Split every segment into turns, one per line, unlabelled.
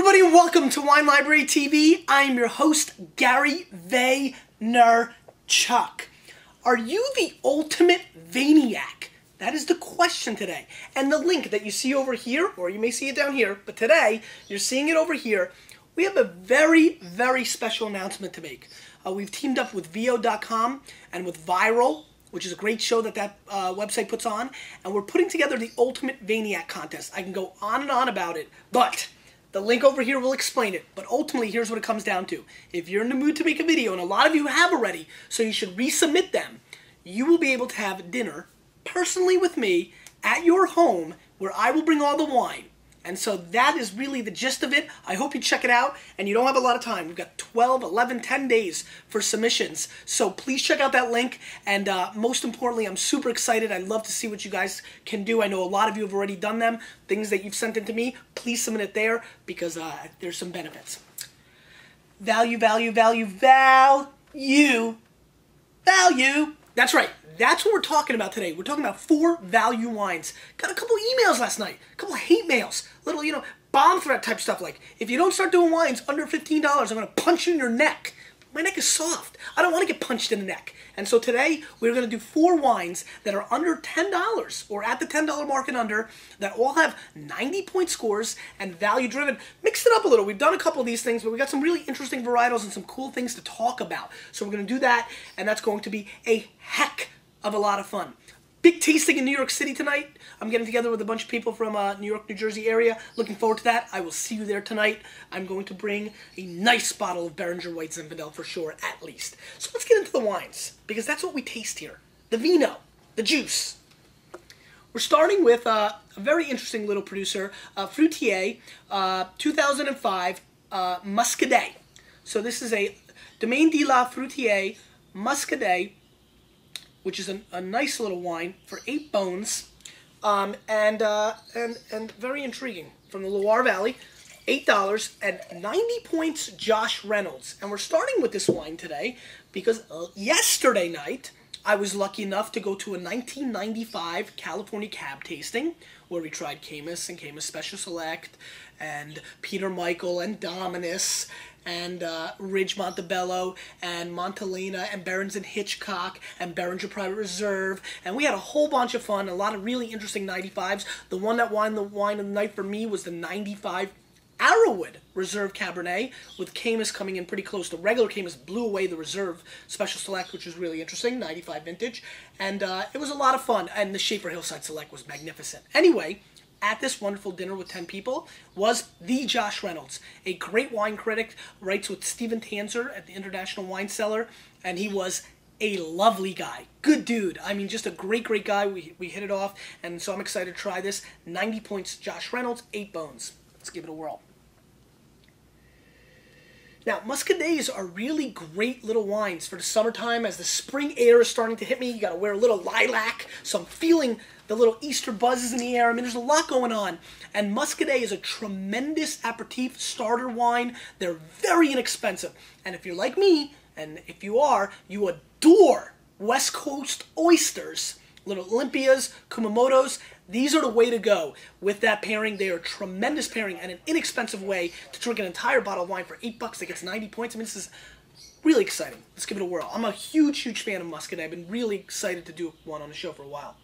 everybody, and welcome to Wine Library TV. I am your host, Gary Vaynerchuk. Are you the ultimate Vayniac? That is the question today. And the link that you see over here, or you may see it down here, but today, you're seeing it over here, we have a very, very special announcement to make. We've teamed up with VO.com and with Viral, which is a great show that website puts on, and we're putting together the Ultimate Vayniac Contest. I can go on and on about it, but the link over here will explain it. But ultimately, here's what it comes down to. If you're in the mood to make a video, and a lot of you have already, so you should resubmit them, you will be able to have dinner personally with me at your home where I will bring all the wine. And so that is really the gist of it. I hope you check it out, and you don't have a lot of time. We've got 12, 11, 10 days for submissions. So please check out that link, and most importantly, I'm super excited. I'd love to see what you guys can do. I know a lot of you have already done them, things that you've sent in to me. Please submit it there, because there's some benefits. Value, value, value, value, value. That's right. That's what we're talking about today. We're talking about 4 value wines. Got a couple emails last night, a couple of hate mails, little, bomb threat type stuff like, if you don't start doing wines under $15, I'm going to punch you in your neck. My neck is soft. I don't want to get punched in the neck. And so today, we're going to do 4 wines that are under $10 or at the $10 mark and under, that all have 90-point scores and value-driven. Mixed it up a little. We've done a couple of these things, but we got some really interesting varietals and some cool things to talk about. So we're going to do that, and that's going to be a heck of a lot of fun. Big tasting in New York City tonight. I'm getting together with a bunch of people from New York, New Jersey area. Looking forward to that. I will see you there tonight. I'm going to bring a nice bottle of Beringer White Zinfandel for sure, at least. So let's get into the wines, because that's what we taste here. The vino, the juice. We're starting with a very interesting little producer, Fruitier, 2005 Muscadet. So this is a Domaine de la Fruitier Muscadet, which is a nice little wine for 8 bones, and very intriguing. From the Loire Valley, $8 and 90 points. Josh Reynolds, and we're starting with this wine today because yesterday night I was lucky enough to go to a 1995 California Cab tasting where we tried Caymus and Caymus Special Select and Peter Michael and Dominus and Ridge Montebello and Montelena and Barons and Hitchcock and Beringer Private Reserve, and we had a whole bunch of fun, a lot of really interesting 95s. The one that won the wine of the night for me was the 95 Arrowwood Reserve Cabernet, with Caymus coming in pretty close. The regular Caymus blew away the Reserve Special Select, which was really interesting, 95 vintage, and it was a lot of fun, and the Schaefer Hillside Select was magnificent. Anyway, at this wonderful dinner with 10 people was the Josh Reynolds, a great wine critic, writes with Stephen Tanzer at the International Wine Cellar, and he was a lovely guy. Good dude. I mean, just a great, great guy. We hit it off, and so I'm excited to try this. 90 points, Josh Reynolds, 8 bones. Let's give it a whirl. Now, Muscadets are really great little wines for the summertime. As the spring air is starting to hit me, you got to wear a little lilac, so I'm feeling the little Easter buzzes in the air. I mean, there's a lot going on. And Muscadet is a tremendous aperitif starter wine. They're very inexpensive. And if you're like me, and if you are, you adore West Coast oysters, little Olympias, Kumamotos. These are the way to go with that pairing. They are a tremendous pairing and an inexpensive way to drink an entire bottle of wine for $8 that gets 90 points. I mean, this is really exciting. Let's give it a whirl. I'm a huge, huge fan of Muscadet. I've been really excited to do one on the show for a while.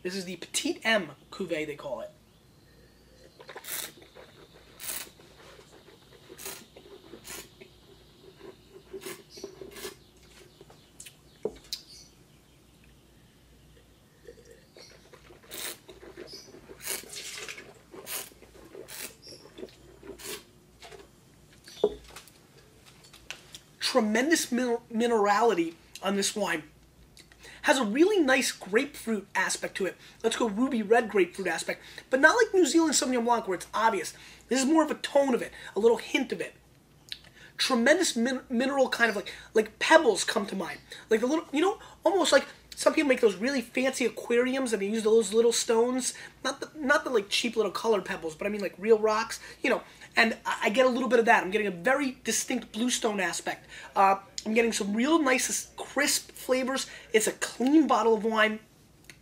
This is the Petite M Cuvée, they call it. Tremendous minerality on this wine. Has a really nice grapefruit aspect to it. Let's go ruby red grapefruit aspect, but not like New Zealand Sauvignon Blanc where it's obvious. This is more of a tone of it, a little hint of it. Tremendous mineral, kind of like pebbles come to mind. Like the little, almost like some people make those really fancy aquariums and they use those little stones. Not the like cheap little colored pebbles, but I mean like real rocks, And I get a little bit of that. I'm getting a very distinct bluestone aspect. I'm getting some real nice, crisp flavors. It's a clean bottle of wine.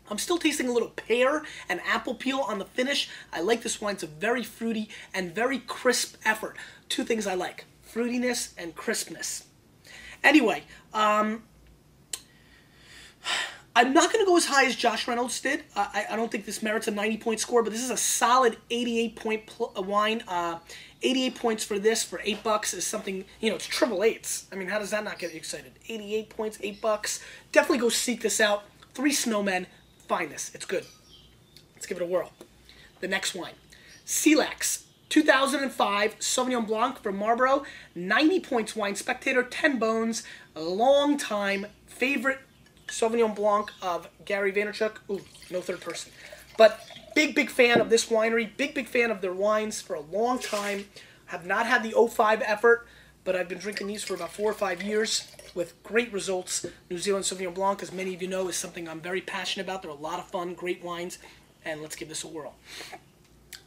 I'm still tasting a little pear and apple peel on the finish. I like this wine. It's a very fruity and very crisp effort. Two things I like: fruitiness and crispness. Anyway, I'm not going to go as high as Josh Reynolds did. I don't think this merits a 90-point score, but this is a solid 88-point wine. 88 points for this for $8 is something, you know, it's triple eights. I mean, how does that not get you excited? 88 points, $8. Definitely go seek this out. 3 Snowmen, find this. It's good. Let's give it a whirl. The next wine, Silax, 2005 Sauvignon Blanc from Marlborough. 90 points wine spectator, 10 bones, a long time favorite Sauvignon Blanc of Gary Vaynerchuk. Ooh, no third person. But big fan of this winery. Big fan of their wines for a long time. Have not had the 05 effort, but I've been drinking these for about 4 or 5 years with great results. New Zealand Sauvignon Blanc, as many of you know, is something I'm very passionate about. They're a lot of fun, great wines, and let's give this a whirl.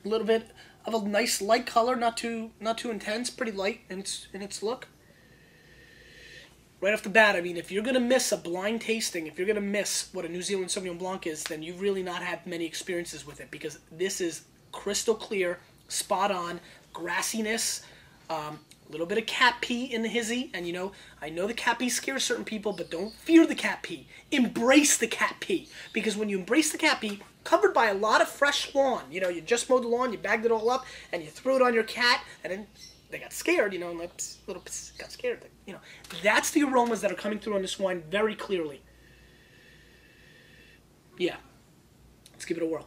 A little bit of a nice light color, not too intense, pretty light in its look. Right off the bat, I mean, if you're going to miss a blind tasting, if you're going to miss what a New Zealand Sauvignon Blanc is, then you've really not had many experiences with it, because this is crystal clear, spot on, grassiness, a little bit of cat pee in the hizzy, and you know, I know the cat pee scares certain people, but don't fear the cat pee. Embrace the cat pee, because when you embrace the cat pee, covered by a lot of fresh lawn, you know, you just mowed the lawn, you bagged it all up, and you threw it on your cat, and then they got scared, you know, and like, little got scared, you know. That's the aromas that are coming through on this wine very clearly. Yeah. Let's give it a whirl.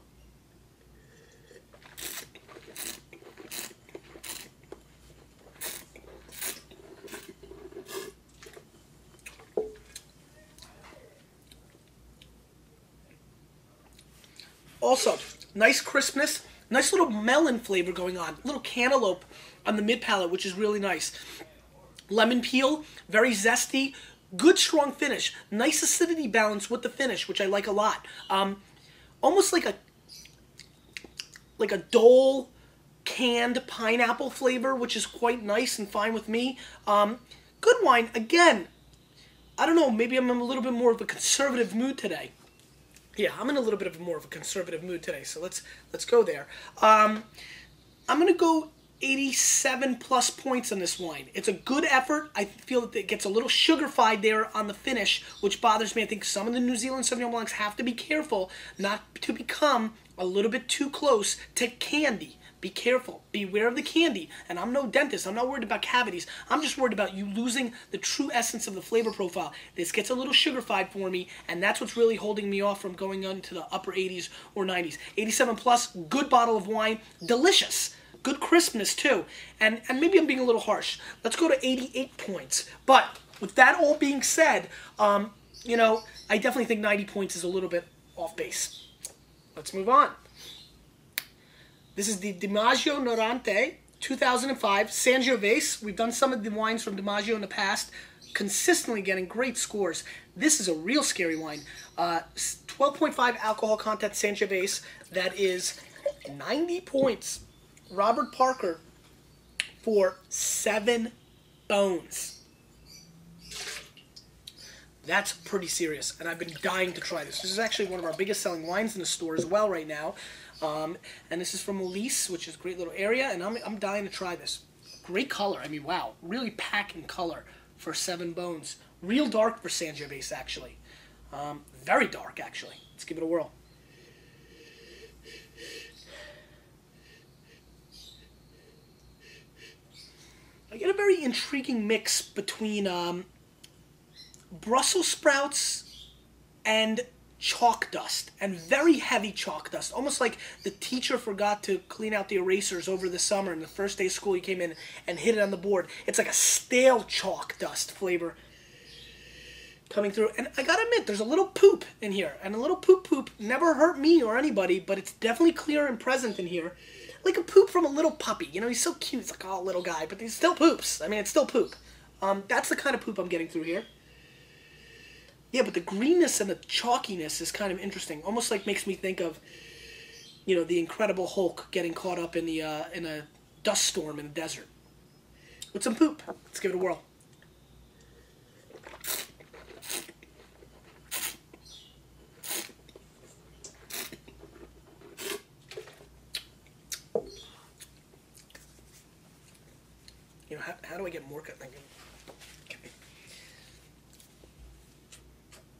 Also, nice crispness, nice little melon flavor going on, little cantaloupe on the mid palate, which is really nice. Lemon peel, very zesty, good strong finish, nice acidity balance with the finish, which I like a lot. Almost like a Dole canned pineapple flavor, which is quite nice and fine with me. Good wine. Again, I don't know, maybe I'm in a little bit more of a conservative mood today. Yeah, I'm in a little bit of more of a conservative mood today, so let's go there. I'm going to go 87 plus points on this wine. It's a good effort. I feel that it gets a little sugar-fied there on the finish, which bothers me. I think some of the New Zealand Sauvignon Blancs have to be careful not to become a little bit too close to candy. Be careful. Beware of the candy. And I'm no dentist. I'm not worried about cavities. I'm just worried about you losing the true essence of the flavor profile. This gets a little sugar-fied for me, and that's what's really holding me off from going into the upper 80s or 90s. 87 plus, good bottle of wine, delicious. Good crispness, too. And maybe I'm being a little harsh. Let's go to 88 points. But with that all being said, you know, I definitely think 90 points is a little bit off base. Let's move on. This is the DiMaggio 2005 San Gervase. We've done some of the wines from DiMaggio in the past, consistently getting great scores. This is a real scary wine. 12.5 alcohol content San Gervase. That is 90 points. Robert Parker for 7 bones. That's pretty serious, and I've been dying to try this. This is actually one of our biggest selling wines in the store as well right now. And this is from Elise, which is a great little area, and I'm dying to try this. Great color. I mean, wow. Really packing color for 7 bones. Real dark for San Gervase, actually. Very dark, actually. Let's give it a whirl. I get a very intriguing mix between Brussels sprouts and chalk dust, and very heavy chalk dust, almost like the teacher forgot to clean out the erasers over the summer, and the first day of school he came in and hit it on the board. It's like a stale chalk dust flavor coming through, and I gotta admit, there's a little poop in here, and a little poop never hurt me or anybody, but it's definitely clear and present in here, like a poop from a little puppy. You know, he's so cute, he's like, oh, little guy, but he still poops. I mean, it's still poop. That's the kind of poop I'm getting through here. Yeah, but the greenness and the chalkiness is kind of interesting. Almost like makes me think of, you know, the Incredible Hulk getting caught up in the in a dust storm in the desert. With some poop. Let's give it a whirl. You know, how do I get more? Okay.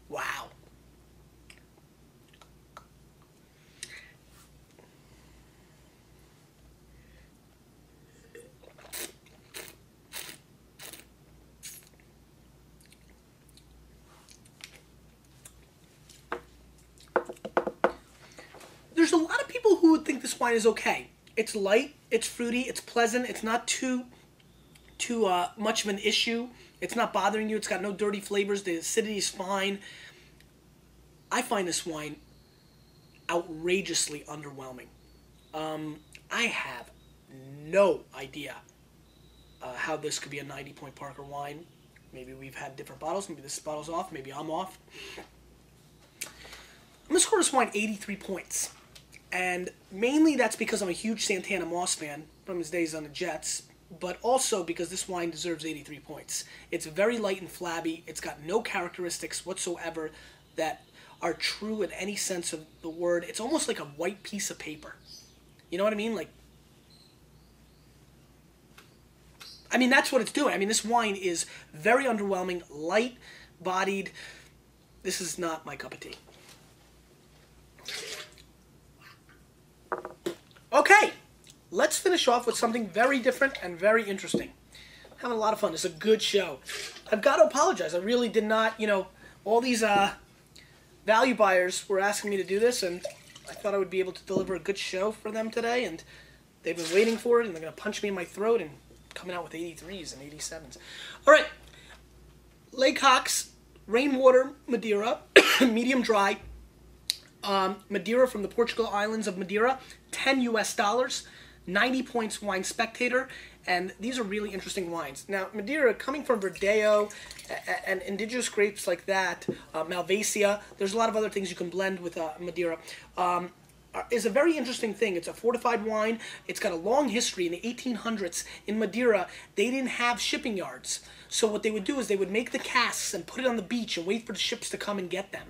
Wow. There's a lot of people who would think this wine is okay. It's light, it's fruity, it's pleasant, it's not too much of an issue. It's not bothering you. It's got no dirty flavors. The acidity is fine. I find this wine outrageously underwhelming. I have no idea how this could be a 90-point Parker wine. Maybe we've had different bottles. Maybe this bottle's off. Maybe I'm off. I'm going to score this wine 83 points. And mainly that's because I'm a huge Santana Moss fan from his days on the Jets, but also because this wine deserves 83 points. It's very light and flabby. It's got no characteristics whatsoever that are true in any sense of the word. It's almost like a white piece of paper. You know what I mean? That's what it's doing. This wine is very underwhelming, light-bodied. This is not my cup of tea. Okay, let's finish off with something very different and very interesting. I'm having a lot of fun. It's a good show. I've got to apologize. I really did not, all these value buyers were asking me to do this, and I thought I would be able to deliver a good show for them today, and they've been waiting for it, and they're going to punch me in my throat and coming out with 83s and 87s. All right, Lacox, Rainwater, Madeira, medium dry. Madeira from the Portugal islands of Madeira, $10 US, 90 points Wine Spectator, and these are really interesting wines. Now, Madeira, coming from Verdeo and indigenous grapes like that, Malvasia, there's a lot of other things you can blend with Madeira, is a very interesting thing. It's a fortified wine. It's got a long history. In the 1800s, in Madeira, they didn't have shipping yards. So what they would do is they would make the casks and put it on the beach and wait for the ships to come and get them.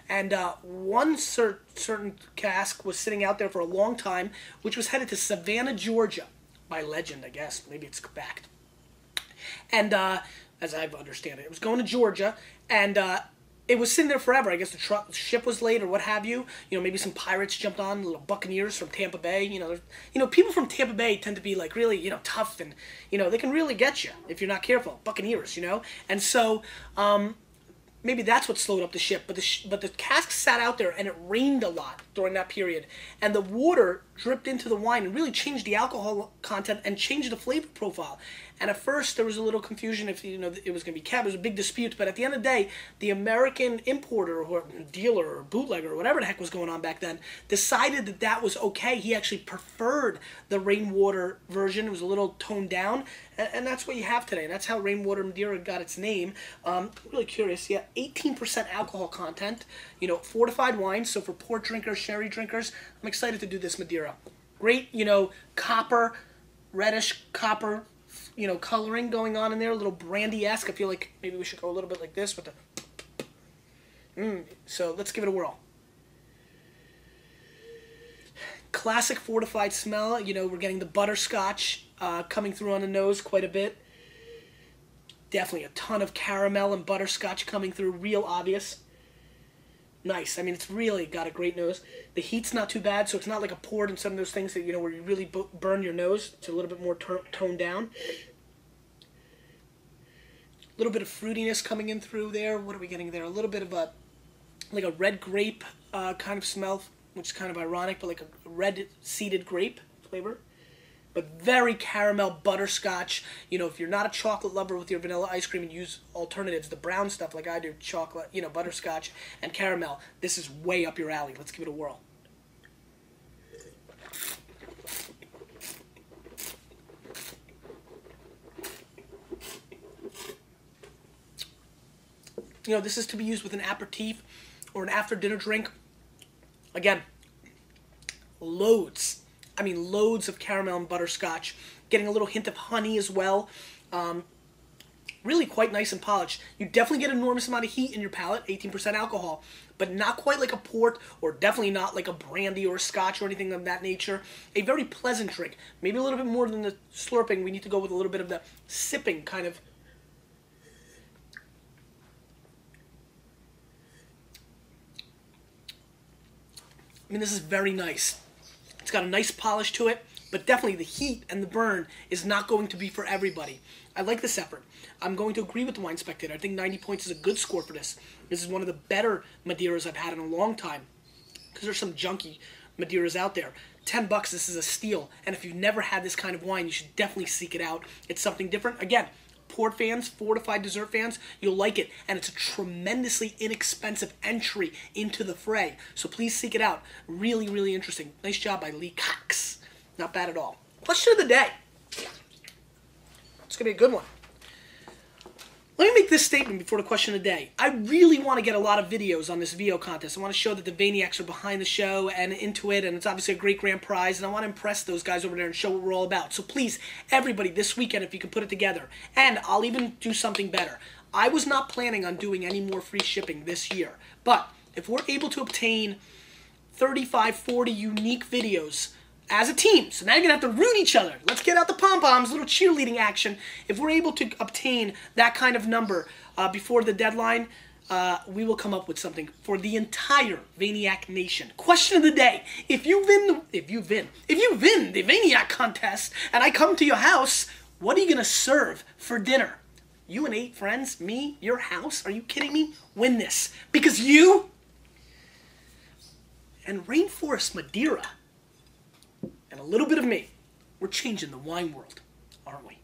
And one certain cask was sitting out there for a long time, which was headed to Savannah, Georgia, by legend, I guess. Maybe it's backed. And as I understand it, it was going to Georgia, and it was sitting there forever. I guess the ship was late or what have you. Maybe some pirates jumped on, little buccaneers from Tampa Bay. People from Tampa Bay tend to be like really, tough, and they can really get you if you're not careful. Buccaneers, and so. Maybe that's what slowed up the ship, but the cask sat out there, and it rained a lot during that period, and the water dripped into the wine and really changed the alcohol content and changed the flavor profile. And at first there was a little confusion if it was going to be cab. It was a big dispute, but at the end of the day, the American importer or dealer or bootlegger or whatever the heck was going on back then decided that was okay. He actually preferred the Rainwater version. It was a little toned down, and that's what you have today. And that's how Rainwater Madeira got its name. Really curious. Yeah, 18% alcohol content. Fortified wine. So for port drinkers, sherry drinkers, I'm excited to do this Madeira. Great, copper, reddish copper, coloring going on in there, a little brandy-esque. I feel like maybe we should go a little bit like this with the... So let's give it a whirl. Classic fortified smell. We're getting the butterscotch coming through on the nose quite a bit. Definitely a ton of caramel and butterscotch coming through, real obvious. Nice. It's really got a great nose. The heat's not too bad, so it's not like a port and some of those things that, where you really burn your nose. It's a little bit more toned down. A little bit of fruitiness coming in through there. What are we getting there? A little bit of a red grape kind of smell, which is kind of ironic, but like a red seeded grape flavor. But very caramel butterscotch. If you're not a chocolate lover with your vanilla ice cream and use alternatives, the brown stuff like I do, chocolate, butterscotch and caramel, this is way up your alley. Let's give it a whirl. This is to be used with an aperitif or an after-dinner drink. Again, loads of caramel and butterscotch. Getting a little hint of honey as well. really quite nice and polished. You definitely get an enormous amount of heat in your palate, 18% alcohol, but not quite like a port, or definitely not like a brandy or a scotch or anything of that nature. A very pleasant drink. Maybe a little bit more than the slurping. We need to go with a little bit of the sipping kind of. I mean, this is very nice. It's got a nice polish to it, but definitely the heat and the burn is not going to be for everybody. I like this effort. I'm going to agree with the Wine Spectator. I think 90 points is a good score for this. This is one of the better Madeiras I've had in a long time, because there's some junky Madeiras out there. $10, this is a steal. And if you've never had this kind of wine, you should definitely seek it out. It's something different. Again, port fans, fortified dessert fans, you'll like it. And it's a tremendously inexpensive entry into the fray. So please seek it out. Really, really interesting. Nice job by Lacox. Not bad at all. Question of the day. It's going to be a good one. Let me make this statement before the question of the day. I really want to get a lot of videos on this VO contest. I want to show that the Vayniacs are behind the show and into it, and it's obviously a great grand prize, and I want to impress those guys over there and show what we're all about. So please, everybody, this weekend, if you can put it together, and I'll even do something better. I was not planning on doing any more free shipping this year, but if we're able to obtain 35, 40 unique videos as a team, so now you're going to have to root each other. Let's get out the pom-poms, little cheerleading action. If we're able to obtain that kind of number before the deadline, we will come up with something for the entire Vayniac Nation. Question of the day. If you win the Vayniac contest and I come to your house, what are you going to serve for dinner? You and 8 friends, me, your house? Are you kidding me? Win this. Because you and Rainforest Madeira and a little bit of me, we're changing the wine world, aren't we?